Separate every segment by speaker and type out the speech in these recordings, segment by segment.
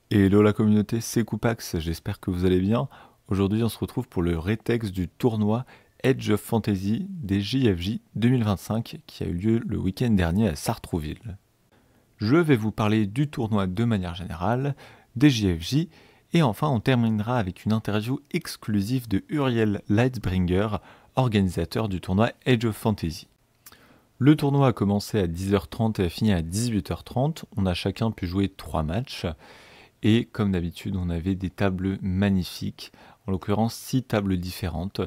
Speaker 1: Hello la communauté, c'est Coupax, j'espère que vous allez bien. Aujourd'hui on se retrouve pour le rétex du tournoi Edge of Fantasy des JFJ 2025 qui a eu lieu le week-end dernier à Sartrouville. Je vais vous parler du tournoi de manière générale, des JFJ, et enfin on terminera avec une interview exclusive de Uriel Lightsbringer, organisateur du tournoi Edge of Fantasy. Le tournoi a commencé à 10h30 et a fini à 18h30, on a chacun pu jouer 3 matchs. Et comme d'habitude, on avait des tables magnifiques, en l'occurrence 6 tables différentes,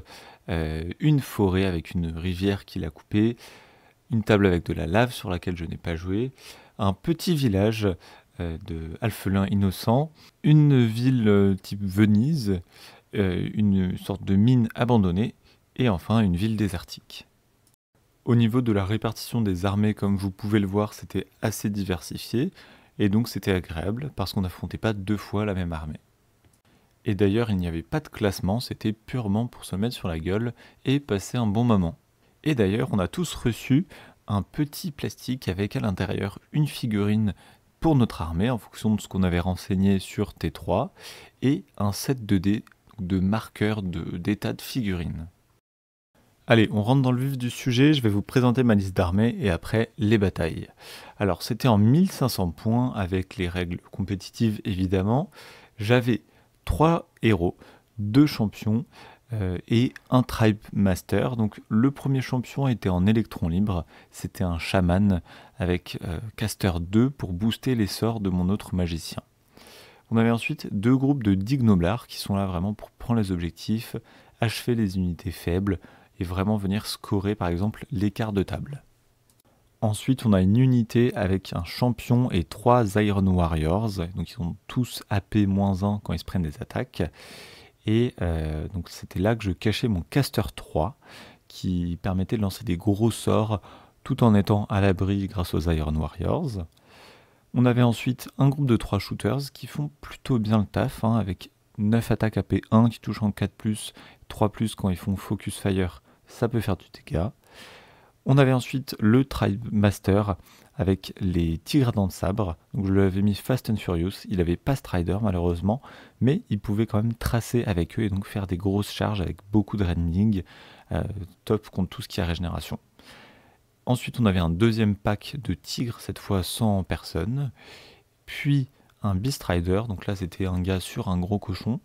Speaker 1: une forêt avec une rivière qui l'a coupée, une table avec de la lave sur laquelle je n'ai pas joué, un petit village de alphelins innocents, une ville type Venise, une sorte de mine abandonnée, et enfin une ville désertique. Au niveau de la répartition des armées, comme vous pouvez le voir, c'était assez diversifié. Et donc c'était agréable parce qu'on n'affrontait pas 2 fois la même armée. Et d'ailleurs il n'y avait pas de classement, c'était purement pour se mettre sur la gueule et passer un bon moment. Et d'ailleurs on a tous reçu un petit plastique avec à l'intérieur une figurine pour notre armée en fonction de ce qu'on avait renseigné sur T3 et un set de dés de marqueurs d'état de figurines. Allez, on rentre dans le vif du sujet, je vais vous présenter ma liste d'armées et après les batailles. Alors c'était en 1500 points avec les règles compétitives évidemment. J'avais 3 héros, 2 champions et un tribe master. Donc le premier champion était en électron libre, c'était un chaman avec caster 2 pour booster les sorts de mon autre magicien. On avait ensuite 2 groupes de 10 gnoblards qui sont là vraiment pour prendre les objectifs, achever les unités faibles, et vraiment venir scorer par exemple l'écart de table. Ensuite, on a une unité avec un champion et 3 Iron Warriors, donc ils sont tous AP-1 quand ils se prennent des attaques. Et donc c'était là que je cachais mon caster 3, qui permettait de lancer des gros sorts tout en étant à l'abri grâce aux Iron Warriors. On avait ensuite un groupe de 3 shooters qui font plutôt bien le taf, avec 9 attaques AP1 qui touchent en 4+, 3+, quand ils font Focus Fire, ça peut faire du dégât. On avait ensuite le Tribe Master avec les Tigres dents de sabre. Donc je l'avais mis Fast and Furious. Il n'avait pas Strider malheureusement, mais il pouvait quand même tracer avec eux et donc faire des grosses charges avec beaucoup de rending, top contre tout ce qui est régénération. Ensuite on avait un deuxième pack de tigres, cette fois sans personne. Puis un Beast Rider, donc là c'était un gars sur un gros cochon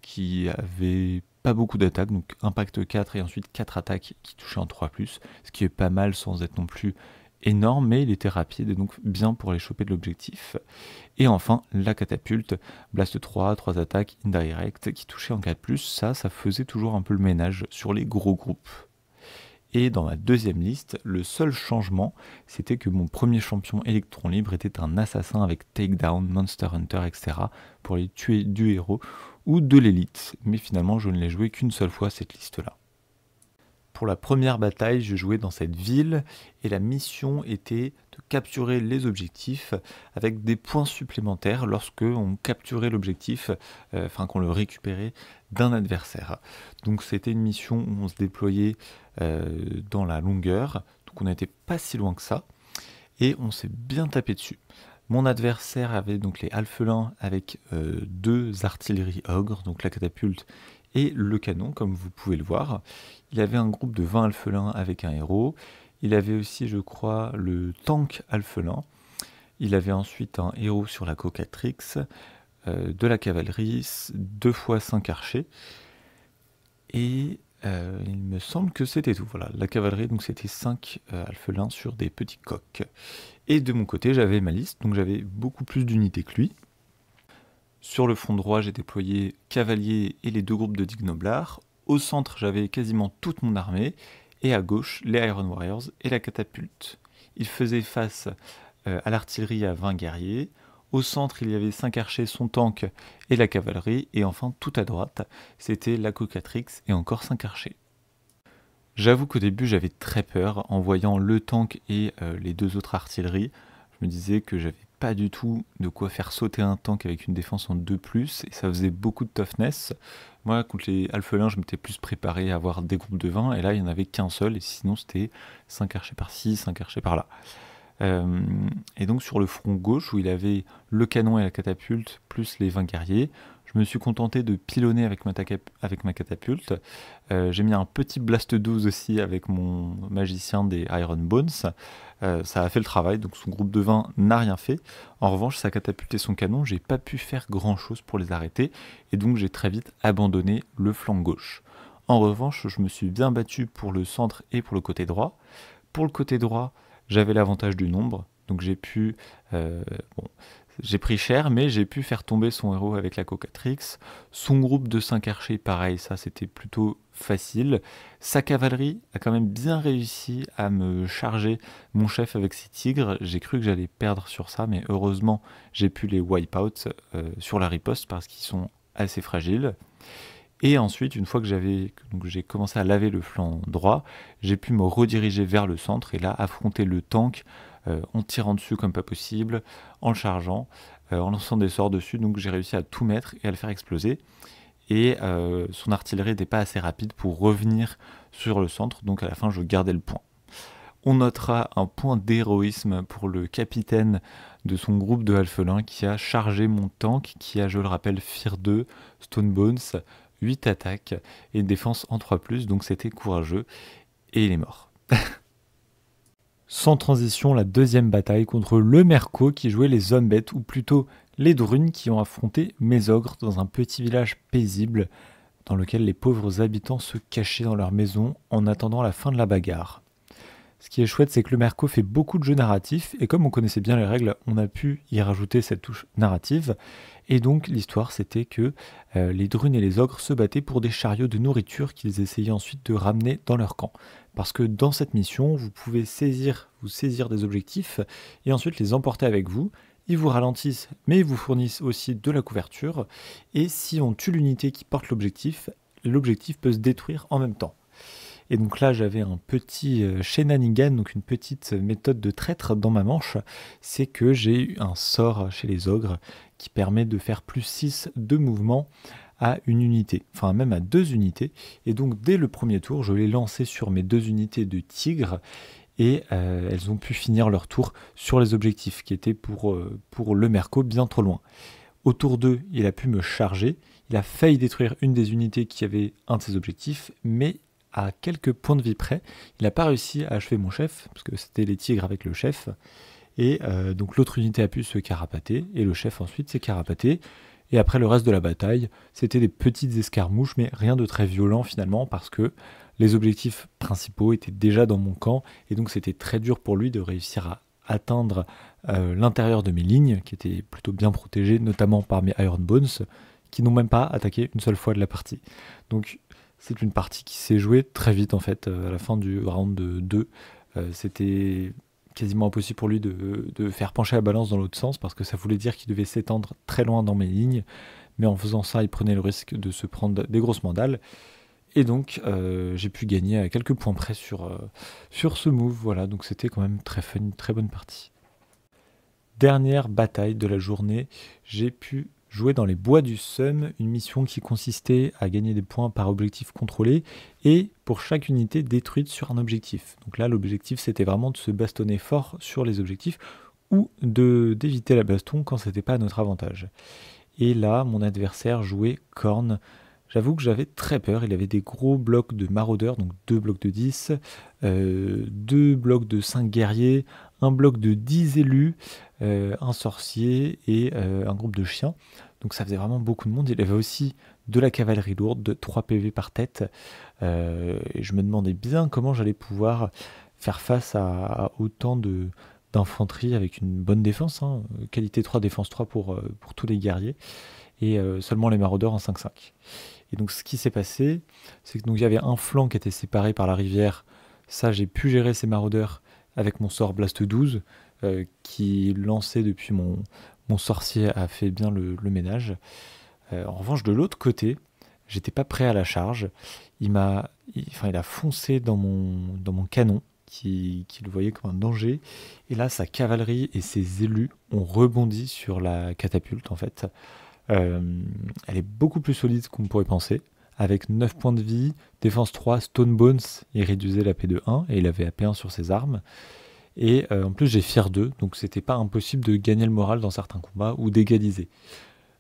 Speaker 1: qui avait pas beaucoup d'attaques, donc impact 4 et ensuite 4 attaques qui touchaient en 3+, ce qui est pas mal sans être non plus énorme, mais il était rapide et donc bien pour aller choper de l'objectif. Et enfin, la catapulte, Blast 3, 3 attaques, indirect, qui touchait en 4+, ça faisait toujours un peu le ménage sur les gros groupes. Et dans ma deuxième liste, le seul changement, c'était que mon premier champion électron libre était un assassin avec Takedown, Monster Hunter, etc. pour aller tuer du héros ou de l'élite. Mais finalement, je ne l'ai joué qu'une seule fois cette liste-là. Pour la première bataille, je jouais dans cette ville et la mission était de capturer les objectifs avec des points supplémentaires lorsque on capturait l'objectif, qu'on le récupérait d'un adversaire. Donc c'était une mission où on se déployait dans la longueur, donc on n'était pas si loin que ça et on s'est bien tapé dessus. Mon adversaire avait donc les alphelins avec 2 artilleries ogres, donc la catapulte et le canon, comme vous pouvez le voir. Il avait un groupe de 20 alphelins avec un héros. Il avait aussi, je crois, le tank alphelin. Il avait ensuite un héros sur la cocatrix, de la cavalerie, 2 fois 5 archers. Et il me semble que c'était tout. Voilà, la cavalerie, donc c'était 5 alphelins sur des petits coqs. Et de mon côté, j'avais ma liste, donc j'avais beaucoup plus d'unités que lui. Sur le front droit, j'ai déployé cavaliers et les 2 groupes de 10 gnoblards. Au centre, j'avais quasiment toute mon armée. Et à gauche, les Iron Warriors et la catapulte. Ils faisaient face à l'artillerie à 20 guerriers. Au centre, il y avait 5 archers, son tank et la cavalerie. Et enfin, tout à droite, c'était la cocatrix et encore 5 archers. J'avoue qu'au début, j'avais très peur en voyant le tank et les 2 autres artilleries. Je me disais que j'avais pas du tout de quoi faire sauter un tank avec une défense en 2+, et ça faisait beaucoup de toughness. Moi, contre les alphelins, je m'étais plus préparé à avoir des groupes de 20, et là, il n'y en avait qu'un seul, et sinon, c'était 5 archers par-ci, 5 archers par-là. Et donc sur le front gauche, où il avait le canon et la catapulte, plus les 20 guerriers, je me suis contenté de pilonner avec ma catapulte. J'ai mis un petit Blast 12 aussi avec mon magicien des Iron Bones. Ça a fait le travail, donc son groupe de 20 n'a rien fait. En revanche, sa catapulte et son canon, j'ai pas pu faire grand chose pour les arrêter, et donc j'ai très vite abandonné le flanc gauche. En revanche, je me suis bien battu pour le centre et pour le côté droit. Pour le côté droit, j'avais l'avantage du nombre, donc j'ai pu... bon, j'ai pris cher, mais j'ai pu faire tomber son héros avec la Cocatrix. Son groupe de 5 archers, pareil, ça c'était plutôt facile. Sa cavalerie a quand même bien réussi à me charger mon chef avec ses tigres. J'ai cru que j'allais perdre sur ça, mais heureusement j'ai pu les wipe out sur la riposte parce qu'ils sont assez fragiles. Et ensuite, une fois que j'ai commencé à laver le flanc droit, j'ai pu me rediriger vers le centre et là affronter le tank en tirant dessus comme pas possible, en le chargeant, en lançant des sorts dessus. Donc j'ai réussi à tout mettre et à le faire exploser. Et son artillerie n'était pas assez rapide pour revenir sur le centre, donc à la fin je gardais le point. On notera un point d'héroïsme pour le capitaine de son groupe de Halfelins qui a chargé mon tank, qui a, je le rappelle, Fear 2, Stone Bones, 8 attaques et une défense en 3+, donc c'était courageux, et il est mort. Sans transition, la deuxième bataille contre le Merco qui jouait les Zombettes, ou plutôt les Drunes qui ont affronté mes ogres dans un petit village paisible dans lequel les pauvres habitants se cachaient dans leur maison en attendant la fin de la bagarre. Ce qui est chouette, c'est que le Merco fait beaucoup de jeux narratifs, et comme on connaissait bien les règles, on a pu y rajouter cette touche narrative. Et donc l'histoire, c'était que les Drunes et les ogres se battaient pour des chariots de nourriture qu'ils essayaient ensuite de ramener dans leur camp. Parce que dans cette mission, vous pouvez vous saisir des objectifs, et ensuite les emporter avec vous. Ils vous ralentissent, mais ils vous fournissent aussi de la couverture, et si on tue l'unité qui porte l'objectif peut se détruire en même temps. Et donc là, j'avais un petit shenanigan, donc une petite méthode de traître dans ma manche. C'est que j'ai eu un sort chez les ogres qui permet de faire +6 de mouvement à une unité, enfin même à 2 unités. Et donc dès le premier tour, je l'ai lancé sur mes 2 unités de tigre et elles ont pu finir leur tour sur les objectifs qui étaient pour le Merco bien trop loin. Au tour 2, il a pu me charger. Il a failli détruire une des unités qui avait un de ses objectifs, mais à quelques points de vie près, il n'a pas réussi à achever mon chef, parce que c'était les tigres avec le chef, et donc l'autre unité a pu se carapater, et le chef ensuite s'est carapaté, et après le reste de la bataille, c'était des petites escarmouches, mais rien de très violent finalement, parce que les objectifs principaux étaient déjà dans mon camp, et donc c'était très dur pour lui de réussir à atteindre l'intérieur de mes lignes, qui étaient plutôt bien protégées, notamment par mes Iron Bones, qui n'ont même pas attaqué une seule fois de la partie. Donc c'est une partie qui s'est jouée très vite en fait, à la fin du round 2. C'était quasiment impossible pour lui de faire pencher la balance dans l'autre sens parce que ça voulait dire qu'il devait s'étendre très loin dans mes lignes. Mais en faisant ça, il prenait le risque de se prendre des grosses mandales. Et donc j'ai pu gagner à quelques points près sur ce move. Voilà, donc c'était quand même très fun, une très bonne partie. Dernière bataille de la journée, j'ai pu jouer dans les bois du Somme, une mission qui consistait à gagner des points par objectif contrôlé et pour chaque unité détruite sur un objectif. Donc là, l'objectif, c'était vraiment de se bastonner fort sur les objectifs ou d'éviter la baston quand c'était pas à notre avantage. Et là, mon adversaire jouait Khorne. J'avoue que j'avais très peur, il avait des gros blocs de maraudeurs, donc 2 blocs de 10, 2 blocs de 5 guerriers, un bloc de 10 élus, un sorcier et un groupe de chiens. Donc ça faisait vraiment beaucoup de monde. Il avait aussi de la cavalerie lourde, de 3 PV par tête. Et je me demandais bien comment j'allais pouvoir faire face à autant d'infanterie avec une bonne défense. Hein. Qualité 3, défense 3 pour tous les guerriers. Et seulement les maraudeurs en 5-5. Et donc ce qui s'est passé, c'est que donc il y avait un flanc qui était séparé par la rivière. Ça, j'ai pu gérer ces maraudeurs avec mon sort Blast 12, qui lancé depuis mon sorcier a fait bien le ménage. En revanche, de l'autre côté, j'étais pas prêt à la charge. Il a foncé dans mon canon, qui le voyait comme un danger. Et là, sa cavalerie et ses élus ont rebondi sur la catapulte, en fait. Elle est beaucoup plus solide qu'on pourrait penser. Avec 9 points de vie, défense 3, Stone Bones, il réduisait la P de 1 et il avait AP1 sur ses armes. Et en plus j'ai Fear 2, donc c'était pas impossible de gagner le moral dans certains combats ou d'égaliser.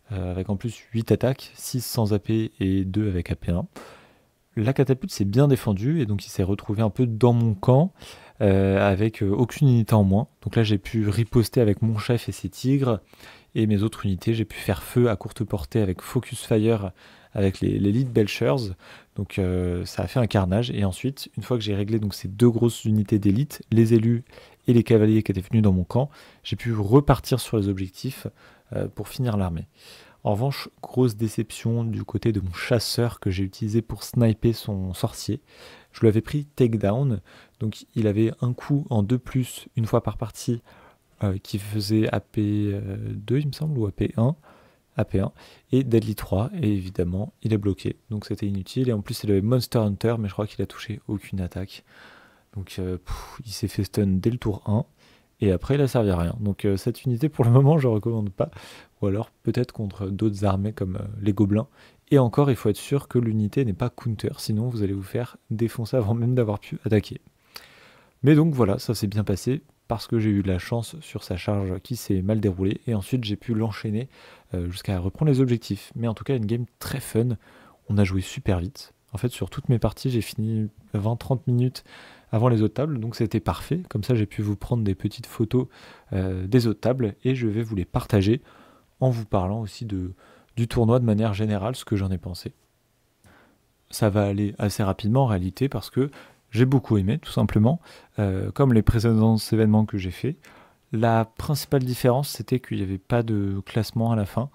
Speaker 1: Avec en plus 8 attaques, 6 sans AP et 2 avec AP1. La catapulte s'est bien défendue et donc il s'est retrouvé un peu dans mon camp avec aucune unité en moins. Donc là j'ai pu riposter avec mon chef et ses tigres et mes autres unités. J'ai pu faire feu à courte portée avec Focus Fire avec les Lead Belchers. Donc ça a fait un carnage. Et ensuite, une fois que j'ai réglé donc ces deux grosses unités d'élite, les élus et les cavaliers qui étaient venus dans mon camp, j'ai pu repartir sur les objectifs pour finir l'armée. En revanche, grosse déception du côté de mon chasseur que j'ai utilisé pour sniper son sorcier. Je lui avais pris takedown, donc il avait un coup en 2+, une fois par partie, qui faisait AP2 il me semble, ou AP1, et Deadly 3, et évidemment il est bloqué, donc c'était inutile, et en plus il avait Monster Hunter, mais je crois qu'il a touché aucune attaque, donc il s'est fait stun dès le tour 1, et après il a servi à rien. Donc cette unité pour le moment je recommande pas, ou alors peut-être contre d'autres armées comme les gobelins. Et encore il faut être sûr que l'unité n'est pas counter, sinon vous allez vous faire défoncer avant même d'avoir pu attaquer. Mais donc voilà, ça s'est bien passé parce que j'ai eu de la chance sur sa charge qui s'est mal déroulée, et ensuite j'ai pu l'enchaîner jusqu'à reprendre les objectifs. Mais en tout cas une game très fun, on a joué super vite. En fait sur toutes mes parties j'ai fini 20-30 minutes avant les autres tables, donc c'était parfait. Comme ça j'ai pu vous prendre des petites photos des autres tables et je vais vous les partager en vous parlant aussi du tournoi de manière générale, ce que j'en ai pensé. Ça va aller assez rapidement en réalité parce que j'ai beaucoup aimé tout simplement, comme les précédents événements que j'ai fait. La principale différence c'était qu'il n'y avait pas de classement à la fin,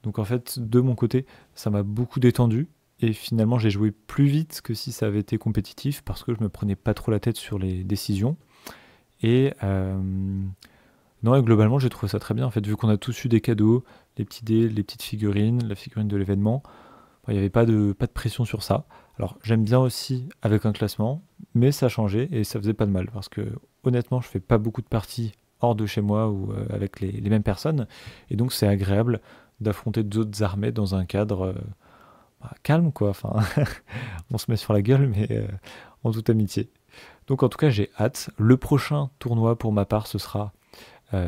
Speaker 1: donc en fait de mon côté ça m'a beaucoup détendu. Et finalement, j'ai joué plus vite que si ça avait été compétitif parce que je me prenais pas trop la tête sur les décisions. Et non, et globalement, j'ai trouvé ça très bien. En fait, vu qu'on a tous eu des cadeaux, les petits dés, les petites figurines, la figurine de l'événement, il n'y avait pas de pression sur ça. Alors, j'aime bien aussi avec un classement, mais ça changeait et ça faisait pas de mal parce que honnêtement, je fais pas beaucoup de parties hors de chez moi ou avec les mêmes personnes. Et donc, c'est agréable d'affronter d'autres armées dans un cadre calme quoi, enfin on se met sur la gueule mais en toute amitié. Donc en tout cas j'ai hâte. Le prochain tournoi pour ma part ce sera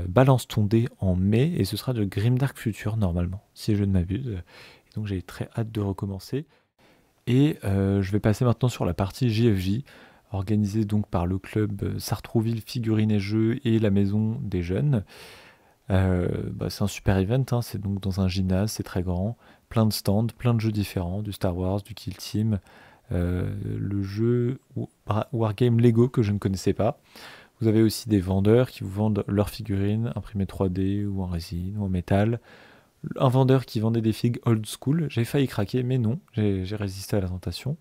Speaker 1: Balance ton dé en mai et ce sera de Grimdark Future normalement si je ne m'abuse. Et donc j'ai très hâte de recommencer. Et je vais passer maintenant sur la partie JFJ organisée donc par le club Sartrouville Figurines et Jeux et la Maison des Jeunes. C'est un super event, hein, c'est donc dans un gymnase, c'est très grand, plein de stands, plein de jeux différents, du Star Wars, du Kill Team, le jeu Wargame Lego que je ne connaissais pas. Vous avez aussi des vendeurs qui vous vendent leurs figurines imprimées 3D ou en résine ou en métal. Un vendeur qui vendait des figues old school, j'ai failli craquer mais non, j'ai résisté à la tentation.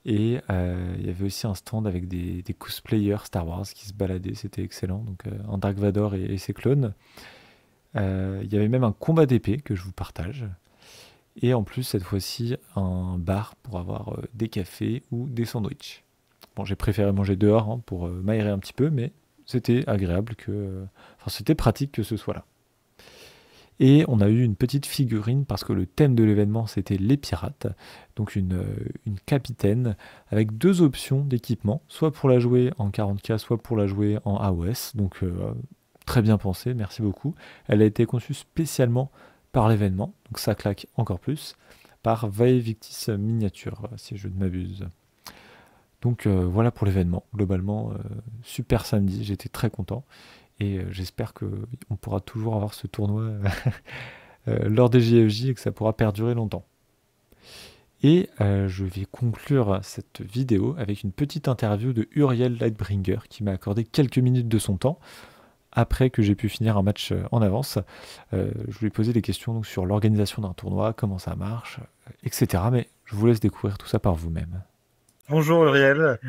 Speaker 1: Et il y avait aussi un stand avec des cosplayers Star Wars qui se baladaient, c'était excellent. Donc un Dark Vador et ses clones. Il y avait même un combat d'épée que je vous partage. Et en plus, cette fois-ci, un bar pour avoir des cafés ou des sandwichs. Bon, j'ai préféré manger dehors hein, pour m'aérer un petit peu, mais c'était agréable enfin, c'était pratique que ce soit là. Et on a eu une petite figurine parce que le thème de l'événement c'était les pirates. Donc une capitaine avec deux options d'équipement, soit pour la jouer en 40K, soit pour la jouer en AOS. Donc très bien pensé, merci beaucoup. Elle a été conçue spécialement par l'événement, donc ça claque encore plus, par Vaevictis Miniature, si je ne m'abuse. Donc voilà pour l'événement. Globalement, super samedi, j'étais très content. Et j'espère qu'on pourra toujours avoir ce tournoi lors des JFJ et que ça pourra perdurer longtemps. Et je vais conclure cette vidéo avec une petite interview de Uriel Lightbringer qui m'a accordé quelques minutes de son temps après que j'ai pu finir un match en avance. Je lui ai posé des questions donc, sur l'organisation d'un tournoi, comment ça marche, etc. Mais je vous laisse découvrir tout ça par vous-même.
Speaker 2: Bonjour Uriel.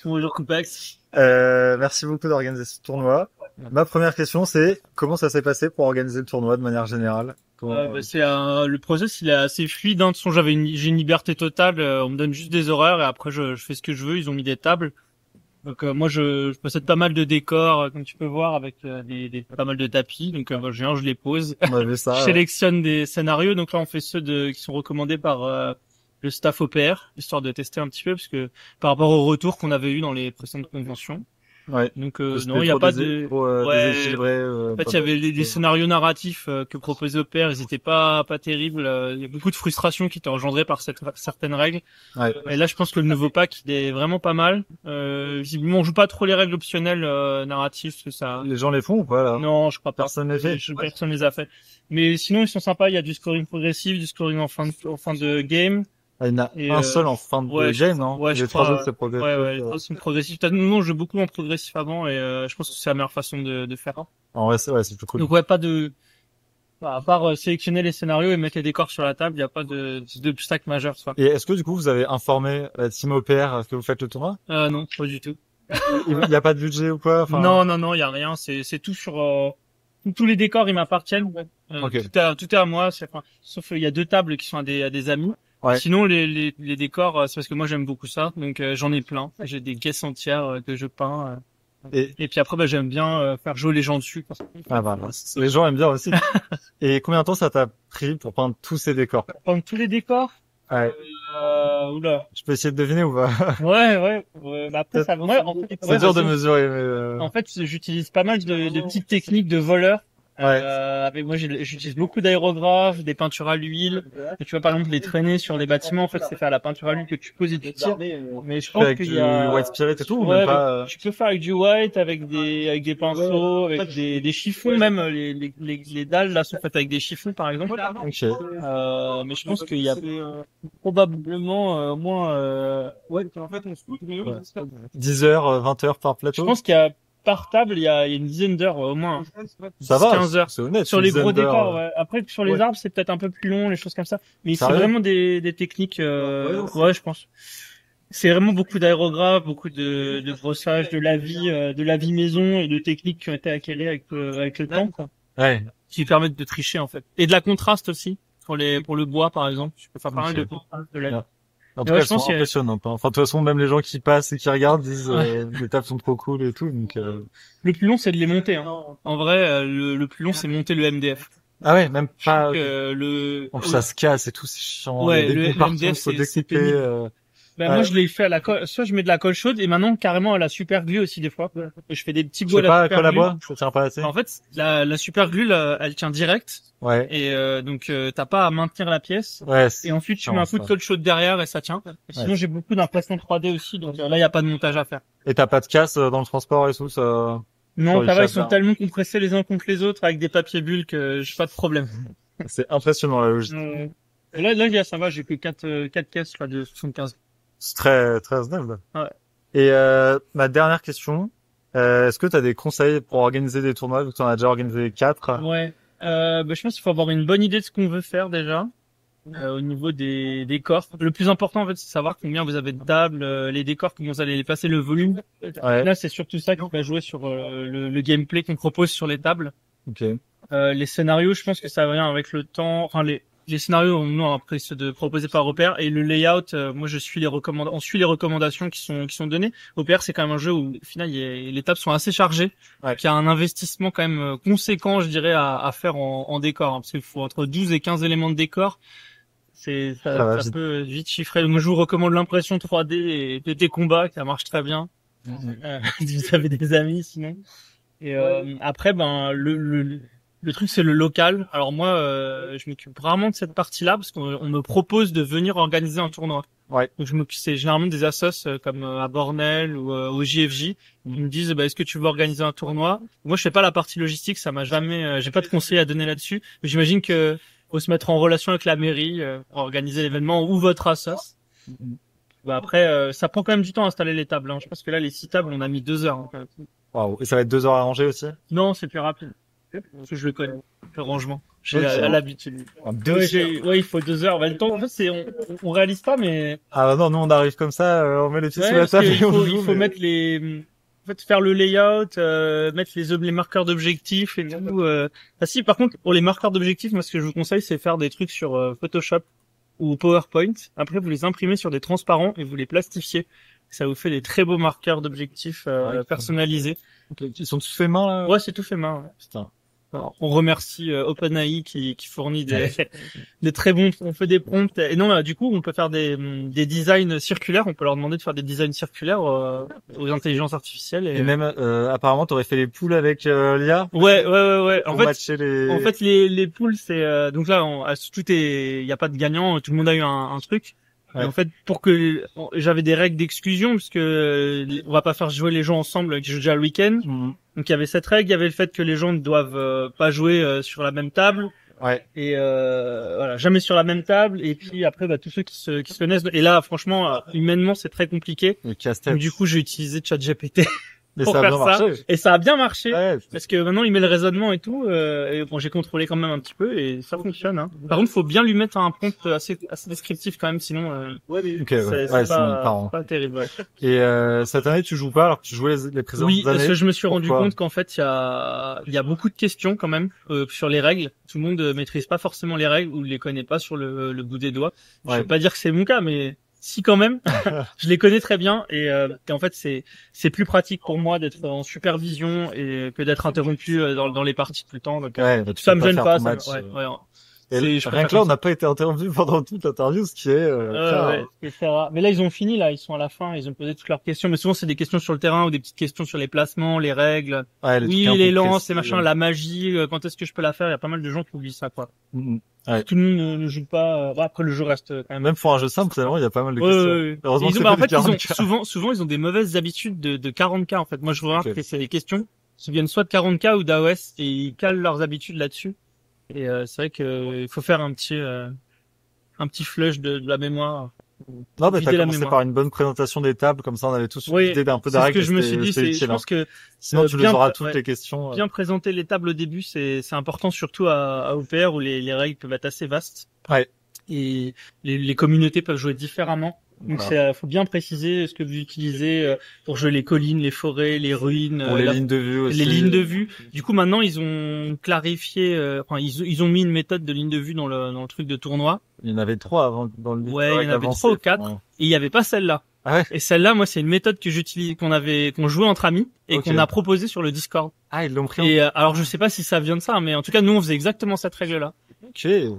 Speaker 3: Bonjour Coupax.
Speaker 2: Merci beaucoup d'organiser ce tournoi. Ma première question c'est comment ça s'est passé pour organiser le tournoi de manière générale?
Speaker 3: Le process il est assez fluide. Hein. De toute façon, j'ai une liberté totale. On me donne juste des horaires et après je fais ce que je veux. Ils ont mis des tables. Donc moi je possède pas mal de décors comme tu peux voir avec pas mal de tapis. Donc je les pose.
Speaker 2: On a vu ça.
Speaker 3: Je sélectionne des scénarios. Donc là on fait ceux qui sont recommandés par le staff OPR, histoire de tester un petit peu parce que par rapport au retour qu'on avait eu dans les précédentes conventions.
Speaker 2: Ouais.
Speaker 3: Donc
Speaker 2: C'était
Speaker 3: non, il y a
Speaker 2: trop
Speaker 3: pas de ouais.
Speaker 2: déséquilibré,
Speaker 3: En fait,
Speaker 2: pas
Speaker 3: il y avait les scénarios narratifs que proposait Opère, ils étaient pas terribles. Il y a beaucoup de frustration qui étaient engendrées par certaines règles.
Speaker 2: Ouais.
Speaker 3: Et là, je pense que le nouveau pack, il est vraiment pas mal. Visiblement, on joue pas trop les règles optionnelles narratives, parce que ça.
Speaker 2: Les gens les font ou pas, là?
Speaker 3: Non, je crois pas.
Speaker 2: Personne les fait.
Speaker 3: Personne les a fait. Mais sinon, ils sont sympas. Il y a du scoring progressif, du scoring en fin de game.
Speaker 2: Ah, il y en a
Speaker 3: Et,
Speaker 2: un seul en fin de
Speaker 3: ouais,
Speaker 2: game, non?
Speaker 3: Ouais, je
Speaker 2: Les 3
Speaker 3: crois.
Speaker 2: autres, c'est progressif.
Speaker 3: Ouais, les trois sont progressifs. Nous, on joue beaucoup en progressif avant, et je pense que c'est la meilleure façon de faire.
Speaker 2: En vrai, c'est plus cool.
Speaker 3: Donc ouais, pas de. À part sélectionner les scénarios et mettre les décors sur la table, il n'y a pas d'obstacle majeur, quoi.
Speaker 2: Et est-ce que, du coup, vous avez informé la team OPR que vous faites le tournoi?
Speaker 3: Non, pas du tout.
Speaker 2: Il y a pas de budget ou quoi? Enfin...
Speaker 3: Non, il y a rien. C'est tout sur. Tous les décors, ils m'appartiennent.
Speaker 2: Ok.
Speaker 3: Tout est à moi. Enfin, sauf il y a 2 tables qui sont à des amis.
Speaker 2: Ouais.
Speaker 3: Sinon, les décors, c'est parce que moi j'aime beaucoup ça. Donc j'en ai plein. J'ai des caisses entières que je peins. Et puis après, j'aime bien faire jouer les gens dessus.
Speaker 2: Ah bah, les gens aiment bien aussi. Et combien de temps ça t'a pris pour peindre tous ces décors?
Speaker 3: Peindre tous les décors.
Speaker 2: Ouais.
Speaker 3: Oula.
Speaker 2: Je peux essayer de deviner ou pas?
Speaker 3: Ouais. Bah après, ça, ouais, en fait,
Speaker 2: C'est dur de mesurer, mais
Speaker 3: En fait, j'utilise pas mal de petites techniques de voleur.
Speaker 2: Ouais.
Speaker 3: Moi, j'utilise beaucoup d'aérographes, des peintures à l'huile. Et tu vois, par exemple, les traînées sur les bâtiments, en fait, c'est faire la peinture à l'huile que tu poses et tu tires. Mais je pense
Speaker 2: avec
Speaker 3: qu'il
Speaker 2: du
Speaker 3: y a...
Speaker 2: white spirit et tout, ou
Speaker 3: Ouais,
Speaker 2: même pas,
Speaker 3: tu peux faire avec du white, avec des pinceaux, avec des chiffons, même les dalles, là, sont faites avec des chiffons, par exemple.
Speaker 2: Ok.
Speaker 3: Mais je pense qu'il y a probablement, moins, en fait,
Speaker 2: 10 heures, 20 heures par
Speaker 3: je
Speaker 2: plateau?
Speaker 3: pense qu'il y a, par table, il y a une dizaine d'heures au moins.
Speaker 2: Ça va.
Speaker 3: 15 heures.
Speaker 2: C'est honnête.
Speaker 3: Sur
Speaker 2: une
Speaker 3: les
Speaker 2: dizaine
Speaker 3: gros
Speaker 2: d'heures.
Speaker 3: décors, ouais. Après, sur les
Speaker 2: Ouais.
Speaker 3: arbres, c'est peut-être un peu plus long, les choses comme ça. Mais c'est
Speaker 2: Sérieux
Speaker 3: vraiment des techniques, ouais, je pense. C'est vraiment beaucoup d'aérographes, beaucoup de brossage, de la vie maison et de techniques qui ont été acquérées avec le temps, quoi.
Speaker 2: Ouais.
Speaker 3: Qui permettent de tricher, en fait. Et de la contraste aussi. Pour le bois, par exemple. Tu peux faire pas mal
Speaker 2: Ok.
Speaker 3: de contraste, de la
Speaker 2: Ouais. En tout
Speaker 3: Ouais,
Speaker 2: cas,
Speaker 3: je
Speaker 2: elles
Speaker 3: pense
Speaker 2: sont
Speaker 3: qu'il y a-
Speaker 2: impressionnantes, hein. Enfin, de toute façon, même les gens qui passent et qui regardent disent,
Speaker 3: Ouais.
Speaker 2: les tables sont trop cool et tout, donc,
Speaker 3: Le plus long, c'est de les monter, hein. En vrai, le plus long, c'est monter le MDF.
Speaker 2: Ah ouais, même pas,
Speaker 3: Donc,
Speaker 2: en plus, ça se casse et tout, c'est chiant.
Speaker 3: Ouais,
Speaker 2: Il y a des
Speaker 3: le
Speaker 2: compartiments,
Speaker 3: MDF,
Speaker 2: faut
Speaker 3: c'est
Speaker 2: découper,
Speaker 3: pénible. Ben,
Speaker 2: Ouais.
Speaker 3: moi, je l'ai fait à la colle, soit je mets de la colle chaude, et maintenant, carrément, à la super glue aussi, des fois. Je fais des petits
Speaker 2: je
Speaker 3: bouts à
Speaker 2: sais
Speaker 3: la
Speaker 2: pas,
Speaker 3: super
Speaker 2: quoi la
Speaker 3: glue.
Speaker 2: bois? Ça tient pas assez?
Speaker 3: En fait, la super glue, là, elle tient direct,
Speaker 2: Ouais.
Speaker 3: et donc, t'as pas à maintenir la pièce.
Speaker 2: Ouais.
Speaker 3: Et ensuite, tu
Speaker 2: chiant,
Speaker 3: mets un coup de
Speaker 2: ça.
Speaker 3: colle chaude derrière, et ça tient. Et sinon,
Speaker 2: Ouais.
Speaker 3: j'ai beaucoup d'impression 3D aussi, donc là, il y a pas de montage à faire.
Speaker 2: Et t'as pas de casse dans le transport et tout, ça?
Speaker 3: Non,
Speaker 2: Sur les
Speaker 3: ça va, ils
Speaker 2: câbles,
Speaker 3: sont tellement compressés les uns contre les autres, avec des papiers bulles, que j'ai pas de problème.
Speaker 2: C'est impressionnant, la logique.
Speaker 3: Et là, ça va, j'ai que 4 caisses, là, de 75.
Speaker 2: C'est très, très raisonnable.
Speaker 3: Ouais.
Speaker 2: Et, ma dernière question, est-ce que t'as des conseils pour organiser des tournois? Donc, t'en as déjà organisé 4.
Speaker 3: Ouais. Je pense qu'il faut avoir une bonne idée de ce qu'on veut faire déjà. Au niveau des décors. Le plus important, en fait, c'est savoir combien vous avez de tables, les décors, comment vous allez les passer, le volume.
Speaker 2: Ouais.
Speaker 3: Là, c'est surtout ça qui va jouer sur le gameplay qu'on propose sur les tables.
Speaker 2: Ok.
Speaker 3: Les scénarios, je pense que ça vient avec le temps. Enfin, les scénarios, nous, on a pris ceux de proposés par Opère, et le layout, moi, on suit les recommandations qui sont données. Opère, c'est quand même un jeu où, au final, les tables sont assez chargées.
Speaker 2: Ouais.
Speaker 3: Qu'il y a un investissement quand même conséquent, je dirais, à faire en décor, hein, parce qu'il faut entre 12 et 15 éléments de décor. Ça peut vite chiffrer. Moi, je vous recommande l'impression 3D et TT Combat, ça marche très bien. Si vous avez des amis, sinon. Et après, le truc, c'est le local. Alors moi, je m'occupe rarement de cette partie-là parce qu'on me propose de venir organiser un tournoi.
Speaker 2: Ouais.
Speaker 3: Donc c'est généralement des assos comme à Bornel ou au JFJ. Ils me disent, est-ce que tu veux organiser un tournoi? Moi, je fais pas la partie logistique, ça m'a jamais, j'ai pas de conseils à donner là-dessus. Mais j'imagine que faut se mettre en relation avec la mairie pour organiser l'événement ou votre assos. Après, ça prend quand même du temps à installer les tables. Hein. Je pense que là, les 6 tables, on a mis 2 heures. Hein.
Speaker 2: Waouh. Et ça va être 2 heures à ranger aussi?
Speaker 3: Non, c'est plus rapide. Parce que je le connais, le rangement. J'ai
Speaker 2: Ok.
Speaker 3: l'habitude.
Speaker 2: Deux heures.
Speaker 3: Ouais, il faut 2 heures. Le temps, en fait, on réalise pas, mais
Speaker 2: Ah non, nous on arrive comme ça, on met les pieds
Speaker 3: ouais,
Speaker 2: sous la
Speaker 3: parce
Speaker 2: table
Speaker 3: qu'il
Speaker 2: et on
Speaker 3: faut,
Speaker 2: joue,
Speaker 3: il faut
Speaker 2: mais-
Speaker 3: mettre en fait, faire le layout, mettre les marqueurs d'objectifs et tout. Ah si, par contre, pour les marqueurs d'objectifs, moi, ce que je vous conseille, c'est faire des trucs sur Photoshop ou PowerPoint. Après, vous les imprimez sur des transparents et vous les plastifiez. Ça vous fait des très beaux marqueurs d'objectifs
Speaker 2: Ouais,
Speaker 3: personnalisés.
Speaker 2: Ok. Ils sont tous faits main, là?
Speaker 3: Ouais, c'est tout fait main. Ouais.
Speaker 2: Putain.
Speaker 3: Alors, on remercie OpenAI qui fournit des très bons, on fait des prompts. Et non, du coup, on peut faire des designs circulaires. On peut leur demander de faire des designs circulaires aux intelligences artificielles.
Speaker 2: Et même, apparemment, t'aurais fait les poules avec l'IA
Speaker 3: Ouais.
Speaker 2: pour matcher les...
Speaker 3: En fait, les poules, c'est donc là, tout est, il y a pas de gagnant. Tout le monde a eu un truc.
Speaker 2: Ouais.
Speaker 3: Et en fait, pour que j'avais des règles d'exclusion, parce que on va pas faire jouer les gens ensemble qui jouent déjà le week-end. Donc il y avait cette règle, il y avait le fait que les gens ne doivent pas jouer sur la même table.
Speaker 2: Ouais.
Speaker 3: Et voilà, jamais sur la même table. Et puis après, tous ceux qui se connaissent. Et là, franchement, humainement, c'est très compliqué.
Speaker 2: Le casse-tête.
Speaker 3: Donc du coup, j'ai utilisé ChatGPT.
Speaker 2: Mais
Speaker 3: pour
Speaker 2: ça a
Speaker 3: faire
Speaker 2: bien
Speaker 3: ça.
Speaker 2: marché.
Speaker 3: Et ça a bien marché.
Speaker 2: Ouais.
Speaker 3: Parce que maintenant, il met le raisonnement et tout. Et bon, j'ai contrôlé quand même un petit peu et ça fonctionne. Hein. Par contre, faut bien lui mettre un prompt assez descriptif quand même, sinon
Speaker 2: Ok,
Speaker 3: c'est
Speaker 2: pas
Speaker 3: pas terrible. Ouais.
Speaker 2: Et cette année, tu joues pas alors que tu jouais les précédentes
Speaker 3: Oui,
Speaker 2: années.
Speaker 3: parce que je me suis rendu
Speaker 2: Pourquoi
Speaker 3: compte qu'en fait, il y a beaucoup de questions quand même sur les règles. Tout le monde maîtrise pas forcément les règles ou les connaît pas sur le bout des doigts. Je
Speaker 2: Ouais.
Speaker 3: veux pas dire que c'est mon cas, mais si quand même, je les connais très bien et en fait c'est plus pratique pour moi d'être en supervision et que d'être interrompu dans les parties tout le temps. Donc
Speaker 2: Ouais, bah, tu
Speaker 3: ça
Speaker 2: peux
Speaker 3: me
Speaker 2: pas
Speaker 3: gêne
Speaker 2: faire
Speaker 3: pas.
Speaker 2: ton
Speaker 3: Ça,
Speaker 2: match.
Speaker 3: ouais.
Speaker 2: Et
Speaker 3: Je
Speaker 2: rien
Speaker 3: préfère
Speaker 2: que là, on
Speaker 3: comme
Speaker 2: n'a pas été interrompu pendant toute l'interview, ce qui est clair.
Speaker 3: ouais, etc. Mais là, ils ont fini, là. Ils sont à la fin. Ils ont posé toutes leurs questions. Mais souvent, c'est des questions sur le terrain ou des petites questions sur les placements, les règles.
Speaker 2: Ouais, les
Speaker 3: Oui,
Speaker 2: trucs un peu
Speaker 3: les lances,
Speaker 2: précis,
Speaker 3: les machins, la magie. Quand est-ce que je peux la faire? Il y a pas mal de gens qui oublient ça, quoi.
Speaker 2: Ouais.
Speaker 3: Tout le monde ne joue pas. Bon, après, le jeu reste quand même.
Speaker 2: Même pour un jeu simple, finalement, il y a pas mal de
Speaker 3: Ouais,
Speaker 2: questions.
Speaker 3: ouais.
Speaker 2: Heureusement
Speaker 3: Ils
Speaker 2: que
Speaker 3: ont,
Speaker 2: c'est pas
Speaker 3: en fait,
Speaker 2: du 40K.
Speaker 3: souvent, ils ont des mauvaises habitudes de 40K, en fait. Moi, je remarque
Speaker 2: Ok.
Speaker 3: que c'est des questions qui viennent soit de 40K ou d'AOS et ils calent leurs habitudes là-dessus. Et c'est vrai que il faut faire un petit flush de la mémoire.
Speaker 2: Non, mais t'as
Speaker 3: Vider la
Speaker 2: commencé
Speaker 3: mémoire.
Speaker 2: par une bonne présentation des tables, comme ça on avait tous une
Speaker 3: Oui,
Speaker 2: idée d'un peu
Speaker 3: c'est
Speaker 2: des
Speaker 3: ce
Speaker 2: règles.
Speaker 3: que je me suis dit.
Speaker 2: C'était
Speaker 3: Je
Speaker 2: utile,
Speaker 3: pense que
Speaker 2: Sinon, tu les
Speaker 3: bien-
Speaker 2: auras toutes
Speaker 3: ouais,
Speaker 2: les questions.
Speaker 3: bien présenter les tables au début, c'est important, surtout à OPR où les règles peuvent être assez vastes.
Speaker 2: Ouais.
Speaker 3: Et les communautés peuvent jouer différemment. Donc
Speaker 2: Voilà.
Speaker 3: faut bien préciser ce que vous utilisez pour jouer les collines, les forêts, les ruines,
Speaker 2: Pour les lignes de vue aussi.
Speaker 3: les lignes de vue. Du coup, maintenant, ils ont clarifié, enfin, ils ont mis une méthode de ligne de vue dans le truc de tournoi.
Speaker 2: Il y en avait 3 avant, dans le livre.
Speaker 3: Ouais, il y en avait 3 ou 4.
Speaker 2: Ouais.
Speaker 3: Et il y avait pas celle-là.
Speaker 2: Ah ouais?
Speaker 3: Et celle-là, moi, c'est une méthode que j'utilise, qu'on jouait entre amis et
Speaker 2: Ok.
Speaker 3: qu'on a proposé sur le Discord.
Speaker 2: Ah, ils l'ont pris en...
Speaker 3: Et alors, je sais pas si ça vient de ça, mais en tout cas, nous, on faisait exactement cette règle-là.
Speaker 2: Ok.
Speaker 3: Et du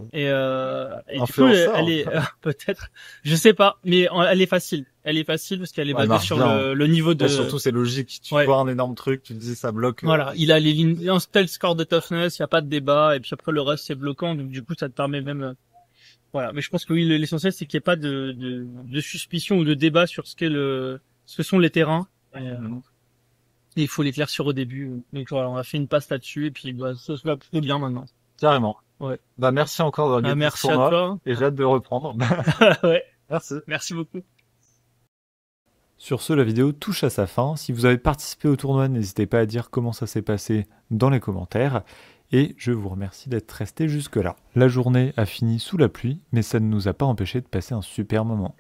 Speaker 3: coup,
Speaker 2: Influenceur.
Speaker 3: elle est peut-être, je sais pas, mais elle est facile. Elle est facile parce qu'elle est
Speaker 2: Ouais, elle
Speaker 3: basée
Speaker 2: marche
Speaker 3: sur
Speaker 2: bien.
Speaker 3: le niveau de.
Speaker 2: Bah, surtout, c'est logique. Tu
Speaker 3: Ouais.
Speaker 2: vois un énorme truc, tu te dis ça bloque.
Speaker 3: Voilà, il a les lignes, un tel score de toughness, il y a pas de débat, et puis après le reste c'est bloquant, donc du coup ça te permet même. Voilà, mais je pense que oui, l'essentiel c'est qu'il n'y ait pas de suspicion ou de débat sur ce que sont les terrains. Et il faut l'éclaircir au début. Donc voilà, on a fait une passe là-dessus et puis ça se va plutôt bien maintenant.
Speaker 2: Carrément.
Speaker 3: Ouais.
Speaker 2: Bah, merci encore d'avoir gagné ce
Speaker 3: Merci à
Speaker 2: tournoi.
Speaker 3: toi.
Speaker 2: Et j'ai hâte de reprendre.
Speaker 3: Ouais,
Speaker 2: Merci.
Speaker 3: merci beaucoup.
Speaker 1: Sur ce, la vidéo touche à sa fin. Si vous avez participé au tournoi, n'hésitez pas à dire comment ça s'est passé dans les commentaires. Et je vous remercie d'être resté jusque-là. La journée a fini sous la pluie, mais ça ne nous a pas empêché de passer un super moment.